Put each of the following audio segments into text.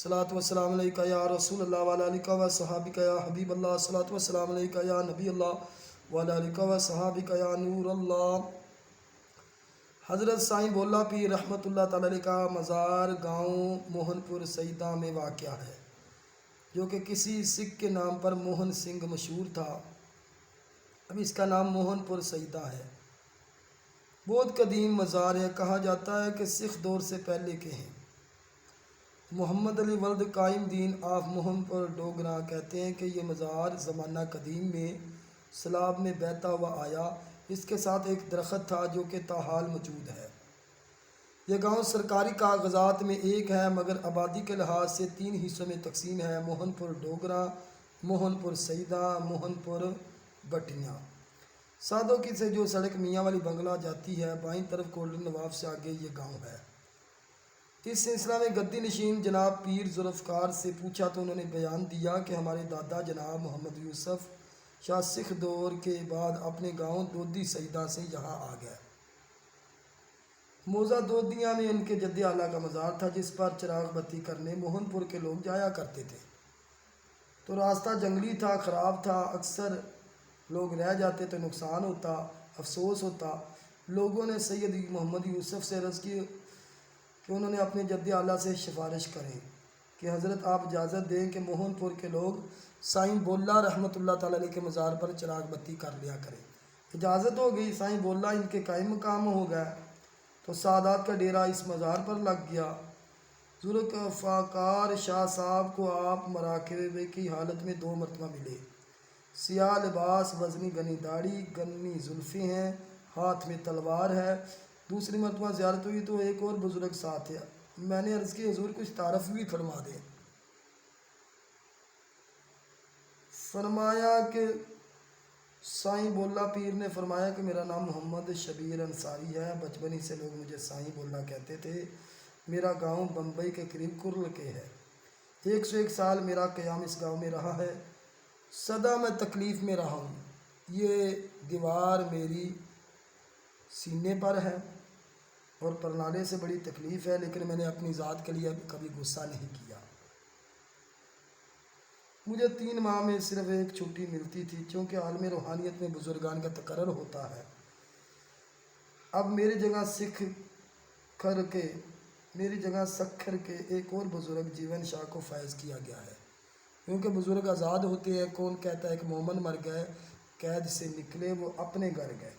صلاۃ وسلام علیکہ یا رسول اللہ وعلی آلہ و صحابہ یا حبیب اللہ، صلاۃ وسلام علیکہ یا نبی اللہ وعلی آلہ و صحابہ یا نور اللہ۔ حضرت سائیں بولا پیر رحمۃ اللہ تعالی علیہ کا مزار گاؤں موہن پور سیدہ میں واقع ہے، جو کہ کسی سکھ کے نام پر موہن سنگھ مشہور تھا۔ اب اس کا نام موہن پور سیدہ ہے۔ بہت قدیم مزار ہے، کہا جاتا ہے کہ سکھ دور سے پہلے کے ہیں۔ محمد علی ولد قائم دین آف موہن پور ڈوگرا کہتے ہیں کہ یہ مزار زمانہ قدیم میں سیلاب میں بہتا ہوا آیا۔ اس کے ساتھ ایک درخت تھا جو کہ تاحال موجود ہے۔ یہ گاؤں سرکاری کاغذات میں ایک ہے، مگر آبادی کے لحاظ سے 3 حصوں میں تقسیم ہے: موہن پور ڈوگرا، موہن پور سیدہ، موہن پور بٹیاں۔ سادوں کی سے جو سڑک میاں والی بنگلہ جاتی ہے، بائیں طرف گولڈن نواب سے آگے یہ گاؤں ہے۔ اس سلسلہ میں گدی نشین جناب پیر ذوالفقار سے پوچھا تو انہوں نے بیان دیا کہ ہمارے دادا جناب محمد یوسف شاہ سکھ دور کے بعد اپنے گاؤں دودھی سیدہ سے یہاں آ گئے۔ موزہ دودھیاں میں ان کے جد اعلیٰ کا مزار تھا، جس پر چراغ بتی کرنے موہن پور کے لوگ جایا کرتے تھے۔ تو راستہ جنگلی تھا، خراب تھا، اکثر لوگ رہ جاتے تو نقصان ہوتا، افسوس ہوتا۔ لوگوں نے سید محمد یوسف سے عرض کی کہ انہوں نے اپنے جد اعلیٰ سے سفارش کریں کہ حضرت آپ اجازت دیں کہ موہن پور کے لوگ سائیں بولا رحمۃ اللہ تعالی علیہ کے مزار پر چراغ بتی کر لیا کریں۔ اجازت ہو گئی، سائیں بولا ان کے قائم مقام ہو گئے، تو سادات کا ڈیرا اس مزار پر لگ گیا۔ ذوالفقار شاہ صاحب کو آپ مراقبے کی حالت میں 2 مرتبہ ملے۔ سیاہ لباس، وزنی گنی داڑھی، گنی زلفیں ہیں، ہاتھ میں تلوار ہے۔ دوسری مرتبہ زیارت ہوئی تو ایک اور بزرگ ساتھ ہے۔ میں نے عرض کی حضور کچھ تعارف بھی فرما دیں۔ فرمایا کہ سائیں بولا پیر نے فرمایا کہ میرا نام محمد شبیر انصاری ہے، بچپن ہی سے لوگ مجھے سائیں بولا کہتے تھے۔ میرا گاؤں بمبئی کے قریب کرل کے ہے۔ 101 سال میرا قیام اس گاؤں میں رہا ہے۔ سدا میں تکلیف میں رہا ہوں۔ یہ دیوار میری سینے پر ہے اور پرنالے سے بڑی تکلیف ہے، لیکن میں نے اپنی ذات کے لیے کبھی غصہ نہیں کیا۔ مجھے 3 ماہ میں صرف ایک چھٹی ملتی تھی، چونکہ عالم روحانیت میں بزرگان کا تقرر ہوتا ہے۔ اب میری جگہ سکھر کے ایک اور بزرگ جیون شاہ کو فائز کیا گیا ہے۔ کیونکہ بزرگ آزاد ہوتے ہیں، کون کہتا ہے کہ مومن مر گئے، قید سے نکلے، وہ اپنے گھر گئے۔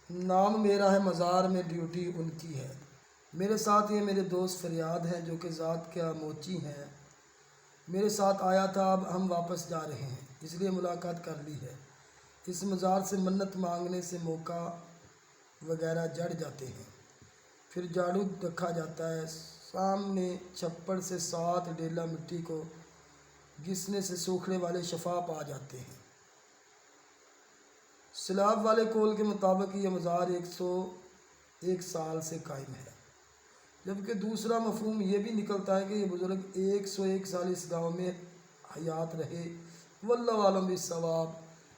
نام میرا ہے، مزار میں ڈیوٹی ان کی ہے۔ میرے ساتھ یہ میرے دوست فریاد ہیں، جو کہ ذات کا موچی ہیں۔ میرے ساتھ آیا تھا، اب ہم واپس جا رہے ہیں، اس لیے ملاقات کر لی ہے۔ اس مزار سے منت مانگنے سے موقع وغیرہ جڑ جاتے ہیں، پھر جھاڑو رکھا جاتا ہے۔ سامنے چھپڑ سے 7 ڈیلا مٹی کو گھسنے سے سوکھنے والے شفا پا جاتے ہیں۔ سیلاب والے قول کے مطابق یہ مزار 101 سال سے قائم ہے، جبکہ دوسرا مفہوم یہ بھی نکلتا ہے کہ یہ بزرگ 101 سال اس گاؤں میں حیات رہے۔ واللہ عالم بالصواب۔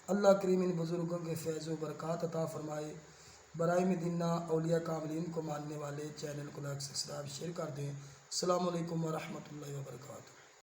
اللہ کریم ان بزرگوں کے فیض و برکات عطا فرمائے۔ برائے مدینہ اولیاء کاملین کو ماننے والے چینل کو لائک سبسکرائب شیئر کر دیں۔ السلام علیکم ورحمۃ اللہ وبرکاتہ۔